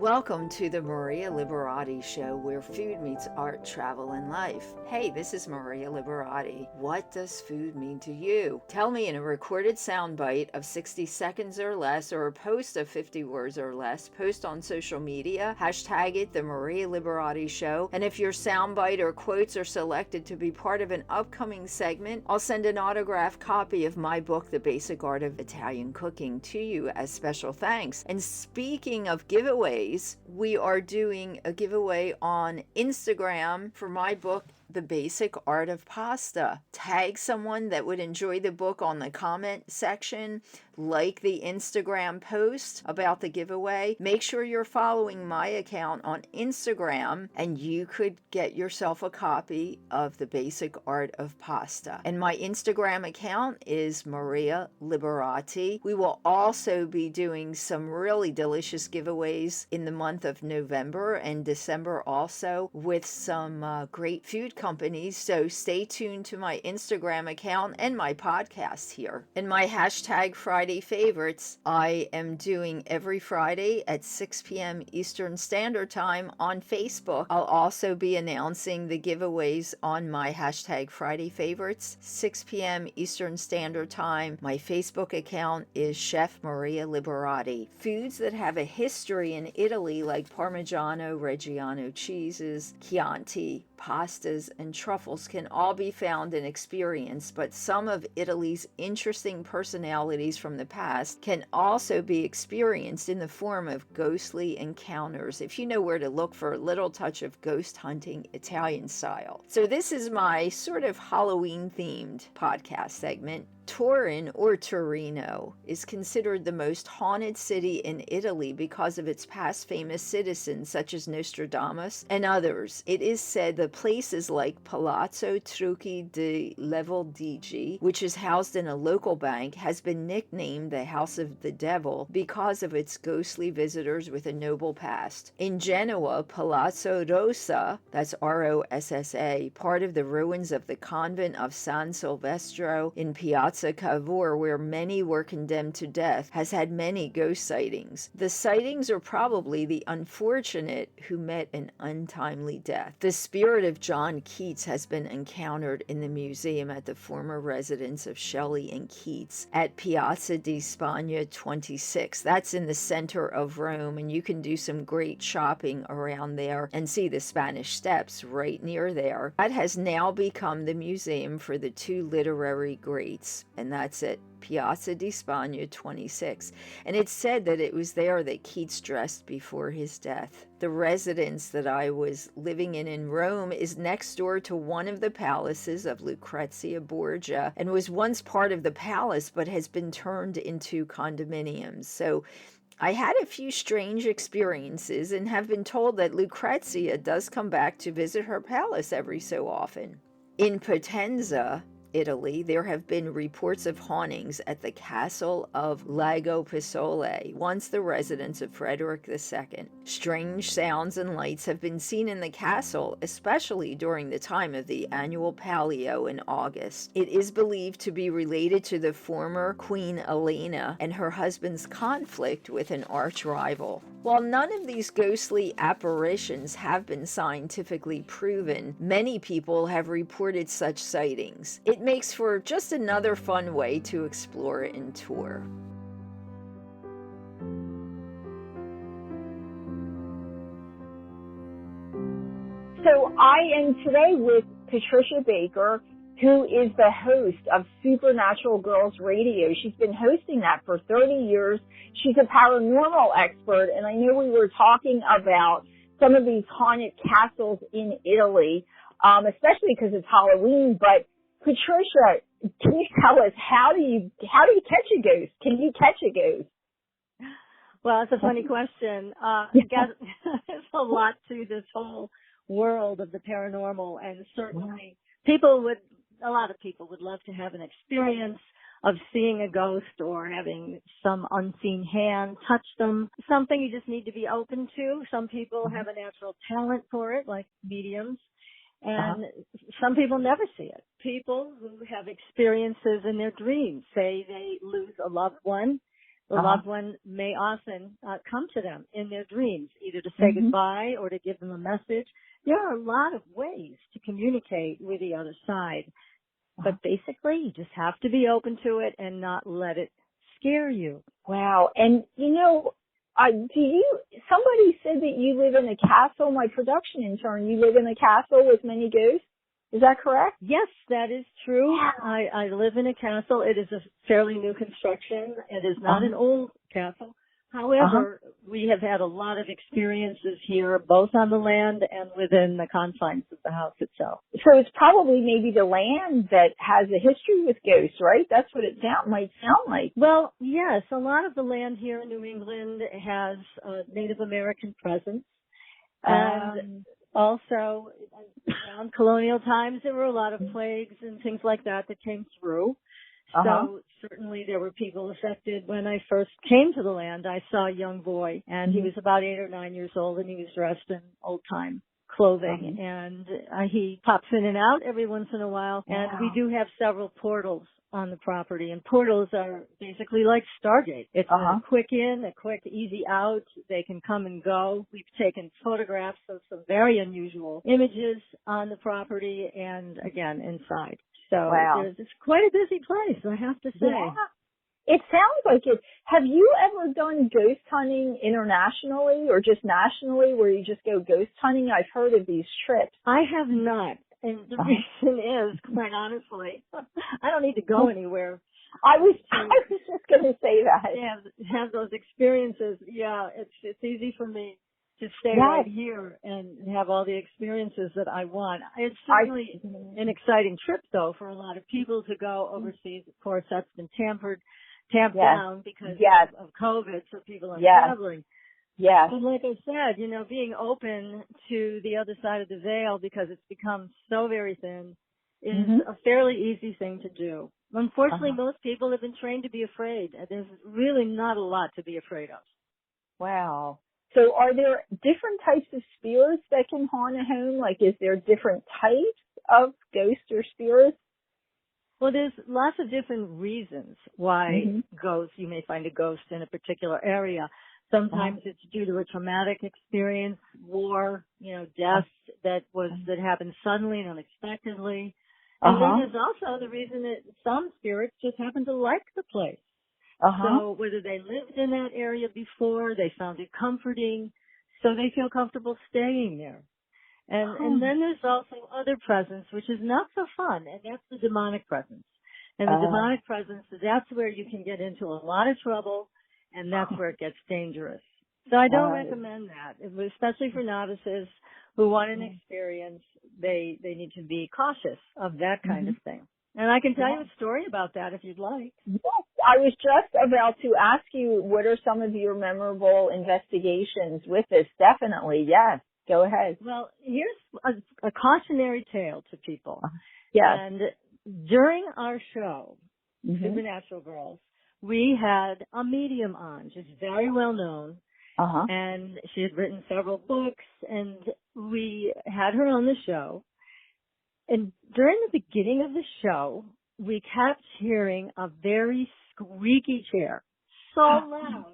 Welcome to the Maria Liberati Show, where food meets art, travel, and life. Hey, this is Maria Liberati. What does food mean to you? Tell me in a recorded soundbite of 60 seconds or less, or a post of 50 words or less. Post on social media, hashtag it the Maria Liberati Show. And if your soundbite or quotes are selected to be part of an upcoming segment, I'll send an autographed copy of my book, The Basic Art of Italian Cooking, to you as special thanks. And speaking of giveaways, we are doing a giveaway on Instagram for my book, The Basic Art of Pasta. Tag someone that would enjoy the book on the comment section, like the Instagram post about the giveaway. Make sure you're following my account on Instagram, and you could get yourself a copy of The Basic Art of Pasta. And my Instagram account is Maria Liberati. We will also be doing some really delicious giveaways in the month of November and December also, with some great food companies. So stay tuned to my Instagram account and my podcast here. And my hashtag Friday favorites, I am doing every Friday at 6 p.m. Eastern Standard Time on Facebook. I'll also be announcing the giveaways on my hashtag Friday favorites, 6 p.m. Eastern Standard Time. My Facebook account is Chef Maria Liberati. Foods that have a history in Italy, like Parmigiano Reggiano cheeses, Chianti, pastas, and truffles, can all be found and experienced, but some of Italy's interesting personalities from the past can also be experienced in the form of ghostly encounters, if you know where to look for a little touch of ghost hunting Italian style. So this is my sort of Halloween themed podcast segment. Turin, or Torino, is considered the most haunted city in Italy because of its past famous citizens such as Nostradamus and others. It is said the places like Palazzo Trucchi di Levaldigi, which is housed in a local bank, has been nicknamed the House of the Devil because of its ghostly visitors with a noble past. In Genoa, Palazzo Rossa, that's Rossa, part of the ruins of the convent of San Silvestro in Piazza Cavour, where many were condemned to death, has had many ghost sightings. The sightings are probably the unfortunate who met an untimely death. The spirit of John Keats has been encountered in the museum at the former residence of Shelley and Keats at Piazza di Spagna 26. That's in the center of Rome, and you can do some great shopping around there and see the Spanish Steps right near there. That has now become the museum for the two literary greats, and that's at Piazza di Spagna 26. And it's said that it was there that Keats dressed before his death. The residence that I was living in Rome is next door to one of the palaces of Lucrezia Borgia, and was once part of the palace but has been turned into condominiums. So I had a few strange experiences and have been told that Lucrezia does come back to visit her palace every so often. In Potenza, Italy, there have been reports of hauntings at the castle of Lago Pisole, once the residence of Frederick II. Strange sounds and lights have been seen in the castle, especially during the time of the annual Palio in August. It is believed to be related to the former Queen Elena and her husband's conflict with an arch rival. While none of these ghostly apparitions have been scientifically proven, many people have reported such sightings. It makes for just another fun way to explore and tour. So I am today with Patricia Baker, who is the host of Supernatural Girls Radio. She's been hosting that for 30 years. She's a paranormal expert, and I know we were talking about some of these haunted castles in Italy, especially because it's Halloween. But Patricia, can you tell us how do you catch a ghost? Can you catch a ghost? Well, it's a funny question. I guess there's a lot to this whole world of the paranormal, and certainly a lot of people would love to have an experience of seeing a ghost or having some unseen hand touch them. Something you just need to be open to. Some people have a natural talent for it, like mediums, and some people never see it. People who have experiences in their dreams, say they lose a loved one, The loved one may often come to them in their dreams, either to say goodbye or to give them a message. There are a lot of ways to communicate with the other side. But basically, you just have to be open to it and not let it scare you. Wow. And, somebody said that you live in a castle, my production intern, you live in a castle with many ghosts? Is that correct? Yes, that is true. I live in a castle. It is a fairly new construction. It is not an old castle. However, we have had a lot of experiences here, both on the land and within the confines of the house itself. So it's probably maybe the land that has a history with ghosts, right? That's what it might sound like. Well, yes, a lot of the land here in New England has a Native American presence. And also, around colonial times, there were a lot of plagues and things like that came through. So certainly there were people affected. When I first came to the land, I saw a young boy, and he was about 8 or 9 years old, and he was dressed in old-time clothing. And he pops in and out every once in a while. And we do have several portals on the property. And portals are basically like Stargate. It's a quick in, a quick easy out. They can come and go. We've taken photographs of some very unusual images on the property and, again, inside. So it's quite a busy place, I have to say. Yeah. It sounds like it. Have you ever done ghost hunting internationally or just nationally where you just go ghost hunting? I've heard of these trips. I have not. And the reason is, quite honestly, I don't need to go anywhere. I was just going to say that. Have those experiences. Yeah, it's easy for me to stay right here and have all the experiences that I want. It's certainly an exciting trip, though, for a lot of people to go overseas. Of course, that's been tamped down because of COVID, so people are traveling. Yes. But like I said, being open to the other side of the veil because it's become so very thin is a fairly easy thing to do. Unfortunately, most people have been trained to be afraid. There's really not a lot to be afraid of. Wow. So are there different types of spirits that can haunt a home? Like, is there different types of ghosts or spirits? Well, there's lots of different reasons why you may find a ghost in a particular area. Sometimes it's due to a traumatic experience, war, death that happened suddenly and unexpectedly. And then there's also the reason that some spirits just happen to like the place. So whether they lived in that area before, they found it comforting, so they feel comfortable staying there. And then there's also other presence, which is not so fun, and that's the demonic presence. And the demonic presence, that's where you can get into a lot of trouble, and that's where it gets dangerous. So I don't recommend that, especially for novices who want an experience. They need to be cautious of that kind of thing. And I can tell you a story about that if you'd like. Yes, I was just about to ask you, what are some of your memorable investigations with this? Definitely, yes. Go ahead. Well, here's a cautionary tale to people. Yes. And during our show, Supernatural Girls, we had a medium on. She's very well known. And she had written several books, and we had her on the show. And during the beginning of the show, we kept hearing a very squeaky chair, so loud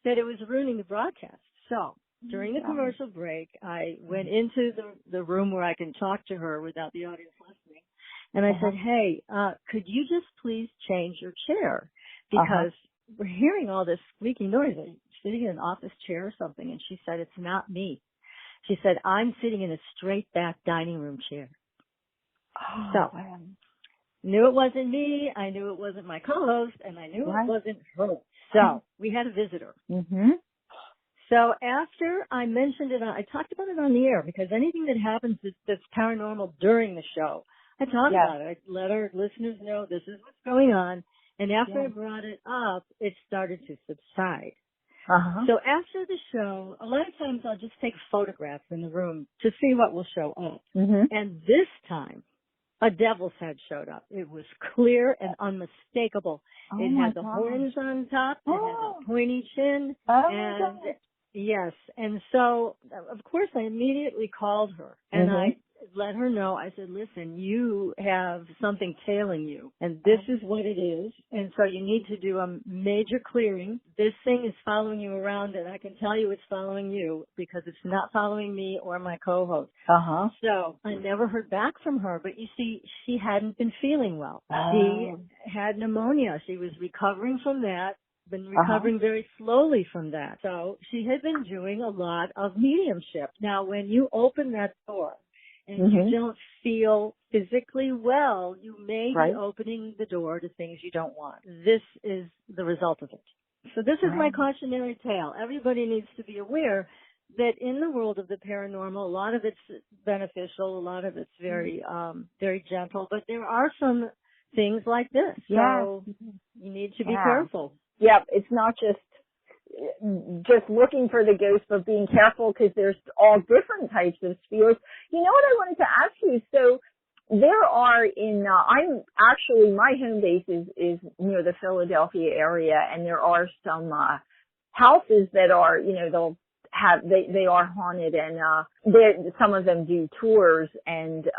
that it was ruining the broadcast. So during the commercial break, I went into the room where I can talk to her without the audience listening. And I said, hey, could you just please change your chair? Because we're hearing all this squeaky noise. Are you sitting in an office chair or something? And she said, it's not me. She said, I'm sitting in a straight back dining room chair. So, knew it wasn't me, I knew it wasn't my co-host, and I knew it wasn't her. So, we had a visitor. So, after I mentioned it, I talked about it on the air, because anything that happens that's paranormal during the show, I talk about it. I let our listeners know this is what's going on, and after I brought it up, it started to subside. So, after the show, a lot of times I'll just take photographs in the room to see what will show up. And this time, a devil's head showed up. It was clear and unmistakable. It had the horns on top. It had a pointy chin. And yes. And so, of course, I immediately called her. And let her know. I said, listen, you have something tailing you, and this is what it is. And so you need to do a major clearing. This thing is following you around, and I can tell you it's following you because it's not following me or my co-host. So I never heard back from her, but you see, she hadn't been feeling well. She had pneumonia. She was recovering from that. Been recovering very slowly from that. So she had been doing a lot of mediumship. Now, when you open that door and you don't feel physically well, you may be opening the door to things you don't want. This is the result of it. So this is my cautionary tale. Everybody needs to be aware that in the world of the paranormal, a lot of it's beneficial, a lot of it's very, very gentle, but there are some things like this. So you need to be careful. Yep, it's not just looking for the ghost, but being careful because there's all different types of spirits. You know what I wanted to ask you? So there are I'm actually, my home base is near the Philadelphia area, and there are some houses that are, they are haunted, and some of them do tours, and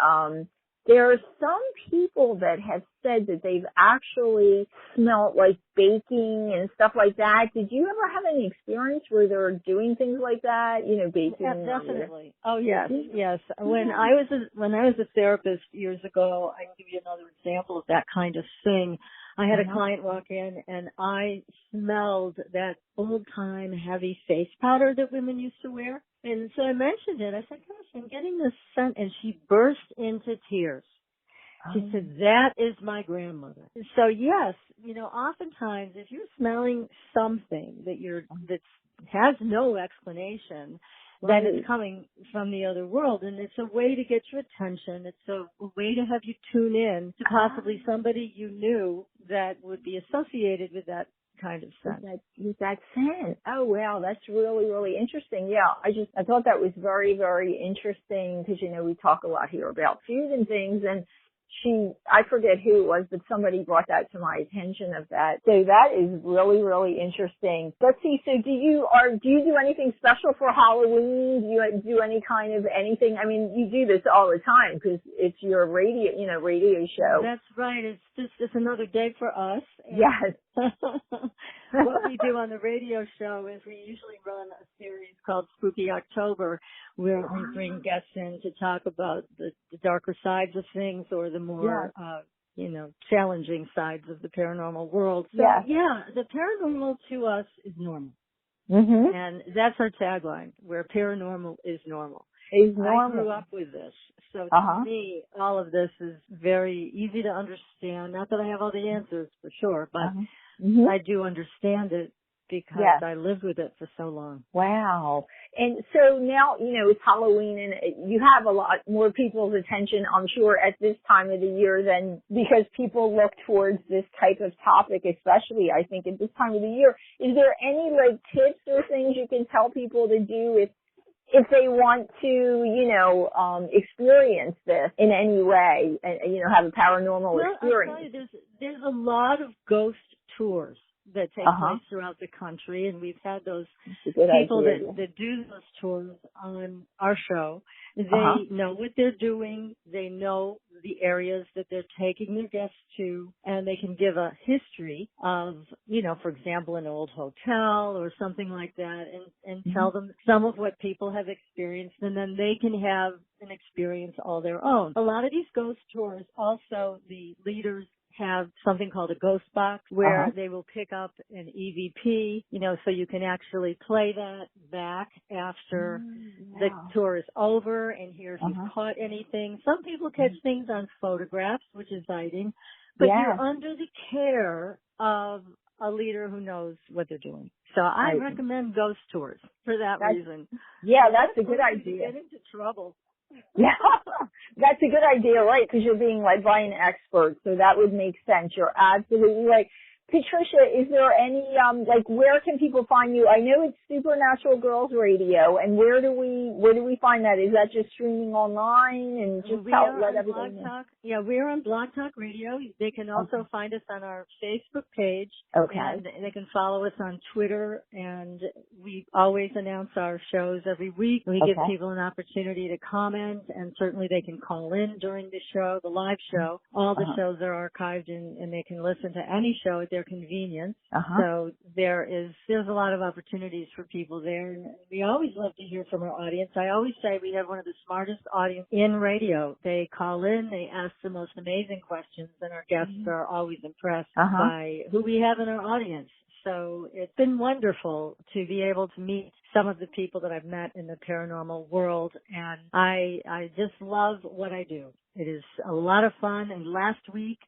there are some people that have said that they've actually smelt like baking and stuff like that. Did you ever have any experience where they're doing things like that? Baking. Yeah, definitely. Oh yes, yes. When I was a therapist years ago, I can give you another example of that kind of thing. I had a client walk in, and I smelled that old-time heavy face powder that women used to wear. And so I mentioned it. I said, gosh, I'm getting this scent. And she burst into tears. She said, that is my grandmother. So yes, oftentimes if you're smelling something that has no explanation, then it's coming from the other world. And it's a way to get your attention. It's a way to have you tune in to possibly somebody you knew that would be associated with that kind of scent. With that scent. Oh, wow. That's really, really interesting. Yeah. I thought that was very, very interesting because, we talk a lot here about food and things, and I forget who it was, but somebody brought that to my attention of that. So that is really, really interesting. Let's see. So do you do anything special for Halloween? Do you do any kind of anything? I mean, you do this all the time because it's your radio show. That's right. It's just another day for us. Yes. What we do on the radio show is we usually run a series called Spooky October, where we bring guests in to talk about the darker sides of things or the more, challenging sides of the paranormal world. So, the paranormal to us is normal. And that's our tagline, where paranormal is normal. I grew up with this. So to me, all of this is very easy to understand. Not that I have all the answers for sure, but I do understand it because I lived with it for so long. Wow. And so now, it's Halloween, and you have a lot more people's attention, I'm sure, at this time of the year than because people look towards this type of topic, especially, I think, at this time of the year. Is there any, tips or things you can tell people to do if they want to, experience this in any way and, have a paranormal experience? I'll tell you, there's a lot of ghost tours that take place throughout the country, and we've had those people that do those tours on our show. They know what they're doing. They know the areas that they're taking their guests to, and they can give a history of, for example, an old hotel or something like that, and tell them some of what people have experienced, and then they can have an experience all their own. A lot of these ghost tours, also the leaders have something called a ghost box where they will pick up an EVP, so you can actually play that back after the tour is over and hear if you've caught anything. Some people catch things on photographs, which is exciting, but you're under the care of a leader who knows what they're doing. So I recommend ghost tours for that reason. Yeah, that's a good idea. Get into trouble. Yeah, that's a good idea, right? Because you're being led by an expert, so that would make sense. You're absolutely right. Patricia, is there any, like, where can people find you? I know it's Supernatural Girls Radio, and where do we find that? Is that just streaming online, and just let everybody know? Yeah, we're on Blog Talk Radio. They can also find us on our Facebook page. Okay. And they can follow us on Twitter, and we always announce our shows every week. We give people an opportunity to comment, and certainly they can call in during the show, the live show. All the shows are archived, and they can listen to any show at their convenience. So there's a lot of opportunities for people there, and we always love to hear from our audience. I always say we have one of the smartest audience in radio. They call in, they ask the most amazing questions, and our guests are always impressed by who we have in our audience. So it's been wonderful to be able to meet some of the people that I've met in the paranormal world, and I just love what I do. It is a lot of fun, and last week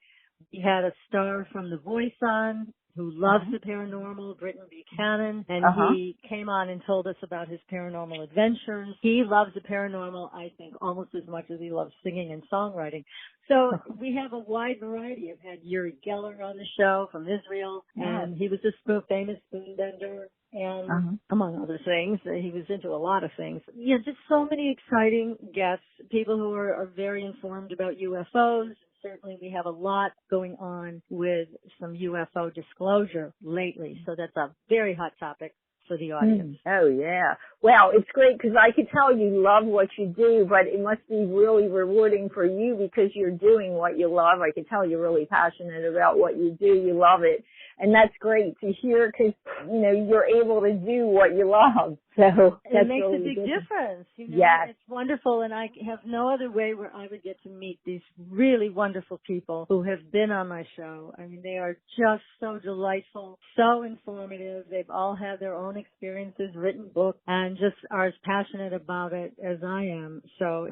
we had a star from The Voice on who loves the paranormal, Britton Buchanan, and he came on and told us about his paranormal adventures. He loves the paranormal, I think, almost as much as he loves singing and songwriting. So we have a wide variety. I've had Uri Geller on the show from Israel, and he was a famous spoon bender, and among other things. He was into a lot of things. Yeah, just so many exciting guests, people who are very informed about UFOs. Certainly we have a lot going on with some UFO disclosure lately, so that's a very hot topic for the audience. Oh, yeah. Well, it's great because I could tell you love what you do, but it must be really rewarding for you because you're doing what you love. I could tell you're really passionate about what you do. You love it. And that's great to hear because, you're able to do what you love. So it makes a big difference. It's wonderful, and I have no other way where I would get to meet these really wonderful people who have been on my show. I mean, they are just so delightful, so informative. They've all had their own experiences, written books, and just are as passionate about it as I am. So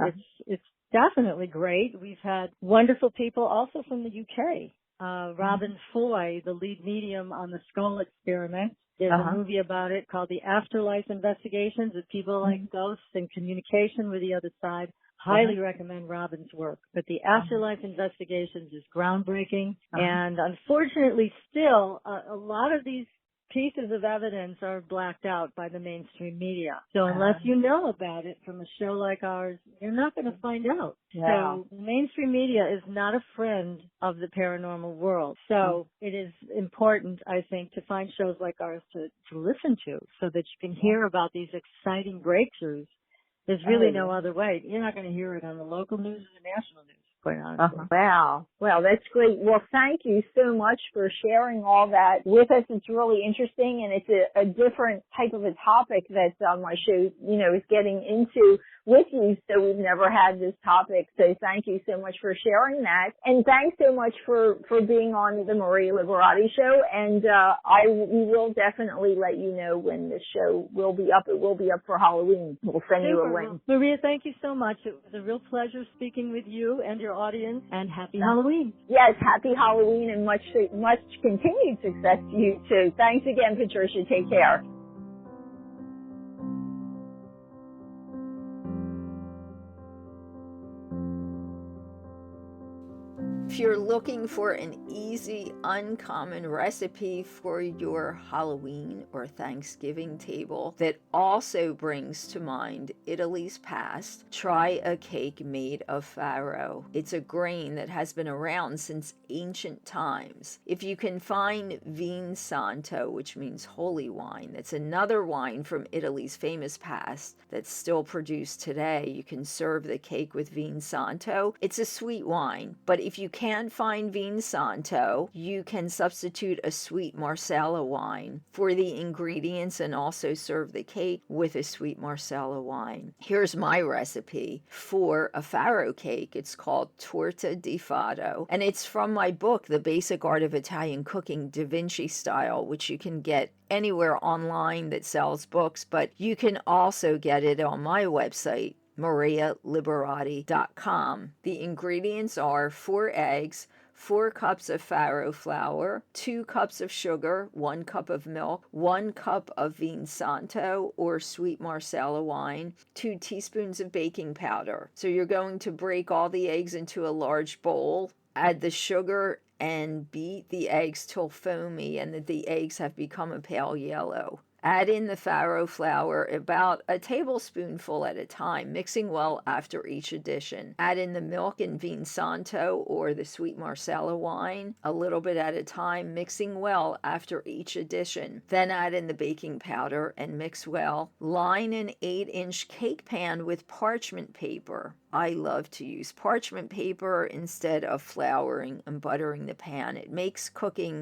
it's definitely great. We've had wonderful people also from the UK. Robin Foy, the lead medium on the Skull Experiment. There's a movie about it called The Afterlife Investigations with people like ghosts and communication with the other side. Highly recommend Robin's work. But The Afterlife Investigations is groundbreaking. And unfortunately still, a lot of these pieces of evidence are blacked out by the mainstream media. So unless you know about it from a show like ours, you're not going to find out. So the mainstream media is not a friend of the paranormal world. So it is important, I think, to find shows like ours to listen to so that you can hear about these exciting breakthroughs. There's really no other way. You're not going to hear it on the local news or the national news. Wow. Well, that's great. Well, thank you so much for sharing all that with us. It's really interesting, and it's a different type of a topic that my show, is getting into with you. So we've never had this topic. So thank you so much for sharing that. And thanks so much for being on the Maria Liberati Show. And we will definitely let you know when the show will be up. It will be up for Halloween. We'll send you a link. Maria, thank you so much. It was a real pleasure speaking with you and your audience, and happy Halloween. Yes, happy Halloween and much continued success to you too. Thanks again, Patricia. Take care. If you're looking for an easy, uncommon recipe for your Halloween or Thanksgiving table that also brings to mind Italy's past, try a cake made of farro. It's a grain that has been around since ancient times. If you can find Vin Santo, which means holy wine, that's another wine from Italy's famous past that's still produced today. You can serve the cake with Vin Santo. It's a sweet wine, but if you can't find Vin Santo, you can substitute a sweet Marsala wine for the ingredients and also serve the cake with a sweet Marsala wine. Here's my recipe for a farro cake. It's called Torta di Fado, and it's from my book, The Basic Art of Italian Cooking, Da Vinci Style, which you can get anywhere online that sells books, but you can also get it on my website, marialiberati.com. The ingredients are 4 eggs, 4 cups of farro flour, 2 cups of sugar, 1 cup of milk, 1 cup of Vin Santo or sweet Marsala wine, 2 teaspoons of baking powder. So you're going to break all the eggs into a large bowl, Add the sugar and beat the eggs till foamy and that the eggs have become a pale yellow. Add in the farro flour about a tablespoonful at a time, mixing well after each addition. Add in the milk and Vin Santo or the sweet Marsala wine, a little bit at a time, mixing well after each addition. Then add in the baking powder and mix well. Line an 8-inch cake pan with parchment paper. I love to use parchment paper instead of flouring and buttering the pan. It makes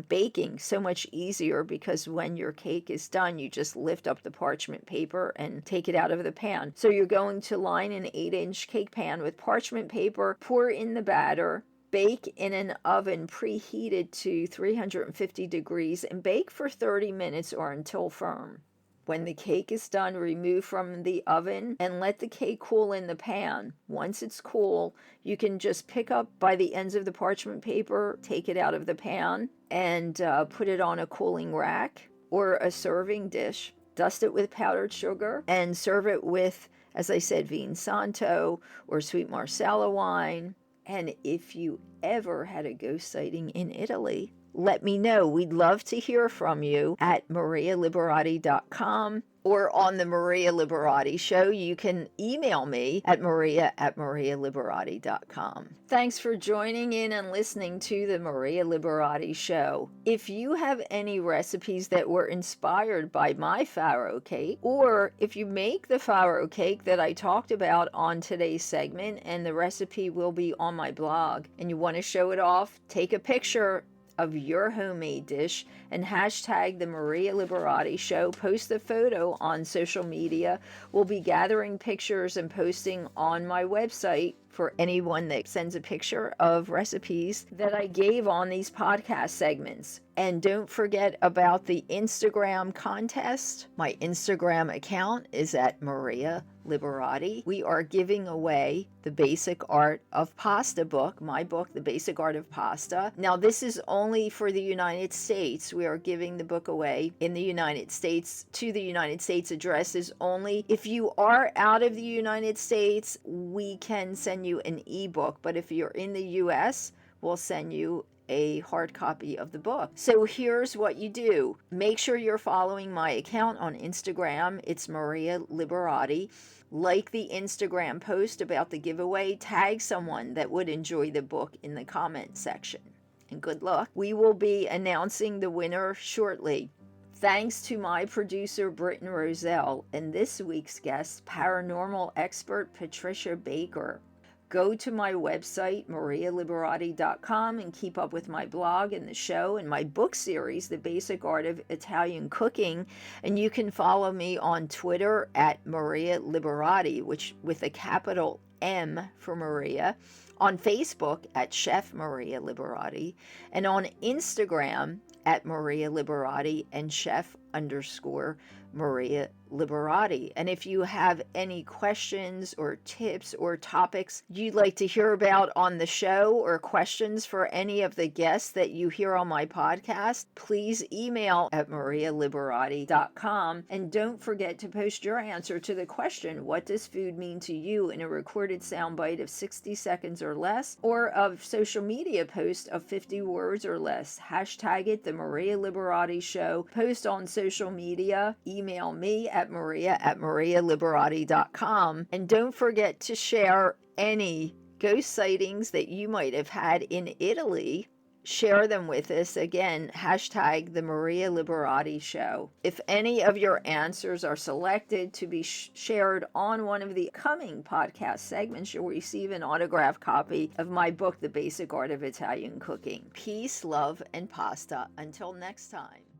baking so much easier because when your cake is done, you just lift up the parchment paper and take it out of the pan. So you're going to line an 8-inch cake pan with parchment paper, pour in the batter, bake in an oven preheated to 350 degrees, and bake for 30 minutes or until firm. When the cake is done, remove from the oven and let the cake cool in the pan. Once it's cool, you can just pick up by the ends of the parchment paper, take it out of the pan, and put it on a cooling rack or a serving dish. Dust it with powdered sugar and serve it with, as I said, Vin Santo or sweet Marsala wine. And if you ever had a ghost sighting in Italy, let me know. We'd love to hear from you at marialiberati.com or on the Maria Liberati Show. You can email me at maria@marialiberati.com. Thanks for joining in and listening to the Maria Liberati Show. If you have any recipes that were inspired by my farro cake, or if you make the farro cake that I talked about on today's segment and the recipe will be on my blog, and you want to show it off, take a picture of your homemade dish and hashtag the Maria Liberati Show. Post the photo on social media. We'll be gathering pictures and posting on my website for anyone that sends a picture of recipes that I gave on these podcast segments. And don't forget about the Instagram contest. My Instagram account is at Maria Liberati. We are giving away the Basic Art of Pasta book, my book, The Basic Art of Pasta. Now, this is only for the United States. We are giving the book away in the United States to the United States addresses only. If you are out of the United States, we can send you an ebook, but if you're in the US, we'll send you a hard copy of the book. So here's what you do. Make sure you're following my account on Instagram. It's Maria Liberati. Like the Instagram post about the giveaway. Tag someone that would enjoy the book in the comment section. And good luck. We will be announcing the winner shortly. Thanks to my producer, Britton Roselle, and this week's guest, paranormal expert Patricia Baker. Go to my website, marialiberati.com, and keep up with my blog and the show and my book series, The Basic Art of Italian Cooking. And you can follow me on Twitter at Maria Liberati, which with a capital M for Maria, on Facebook at Chef Maria Liberati, and on Instagram at Maria Liberati and Chef_Maria Liberati. And if you have any questions or tips or topics you'd like to hear about on the show or questions for any of the guests that you hear on my podcast, please email at marialiberati.com. And don't forget to post your answer to the question, what does food mean to you, in a recorded soundbite of 60 seconds or less, or a social media post of 50 words or less. Hashtag it, The Maria Liberati Show. Post on social media. Email me at marialiberati.com. And don't forget to share any ghost sightings that you might have had in Italy. Share them with us. Again, hashtag the Maria Liberati Show. If any of your answers are selected to be shared on one of the coming podcast segments, you'll receive an autographed copy of my book, The Basic Art of Italian Cooking. Peace, love, and pasta. Until next time.